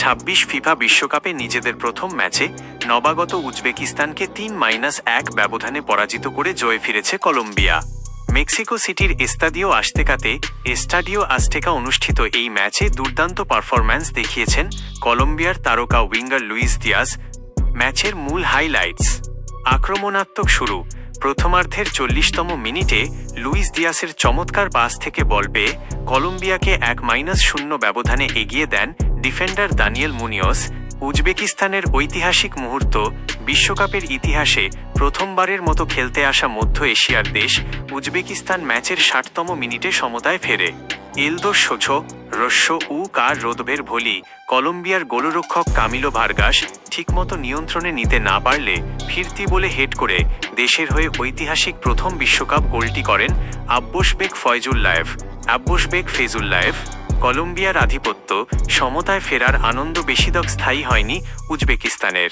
2026 FIFA বিশ্বকাপে নিজেদের প্রথম ম্যাচে নবাগত উজবেকিস্তানকে 3-1 ব্যবধানে পরাজিত করে জয়ে ফিরেছে কলম্বিয়া। মেক্সিকো সিটির এস্টাডিও আজটেকা অনুষ্ঠিত এই ম্যাচে দুর্দান্ত পারফরম্যান্স দেখিয়েছেন কলম্বিয়ার তারকা উইঙ্গার লুইস দিয়াজ। ম্যাচের মূল হাইলাইটস: আক্রমণাত্মক শুরু। প্রথমার্ধের 40তম মিনিটে লুইস দিয়াসের চমৎকার পাস থেকে বল পেয়ে কলম্বিয়াকে 1-0 ব্যবধানে এগিয়ে দেন ডিফেন্ডার দানিয়েল মুনিয়স। উজবেকিস্তানের ঐতিহাসিক মুহূর্ত। বিশ্বকাপের ইতিহাসে প্রথমবারের মতো খেলতে আসা মধ্য এশিয়ার দেশ উজবেকিস্তান ম্যাচের 60তম মিনিটে সমতায় ফেরে। এলদো সোছো রোদবের ভলি। কলম্বিয়ার গোলরক্ষক কামিলো ভার্গাস ঠিকমতো নিয়ন্ত্রণে নিতে না পারলে ফিরতি বলে হেড করে দেশের হয়ে ঐতিহাসিক প্রথম বিশ্বকাপ গোলটি করেন আব্বসবেক ফেজুল্লায়েভ। কলম্বিয়ার আধিপত্য, সমতায় ফেরার আনন্দ বেশিদক স্থায়ী হয়নি উজবেকিস্তানের।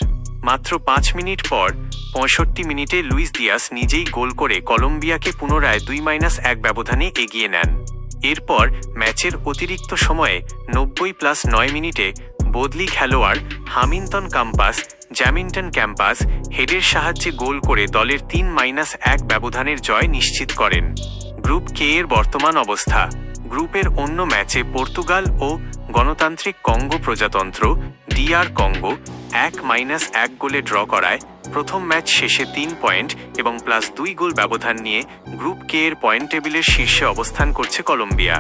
মাত্র 5 মিনিট পর 65 মিনিটে লুইস দিয়াস নিজেই গোল করে কলম্বিয়াকে পুনরায় 2-1 ব্যবধানে এগিয়ে নেন। এরপর ম্যাচের অতিরিক্ত সময়ে 90+9 মিনিটে বদলি খেলোয়াড় জ্যামিন্টন ক্যাম্পাস হেডের সাহায্যে গোল করে দলের 3-1 ব্যবধানের জয় নিশ্চিত করেন। গ্রুপ কে এর বর্তমান অবস্থা: গ্রুপের অন্য ম্যাচে পর্তুগাল ও গণতান্ত্রিক কঙ্গো প্রজাতন্ত্র DR কঙ্গো 1-1 গোলে ড্র করায় প্রথম ম্যাচ শেষে 3 পয়েন্ট এবং +2 গোল ব্যবধান নিয়ে গ্রুপ কে এর পয়েন্ট টেবিলের শীর্ষে অবস্থান করছে কলম্বিয়া।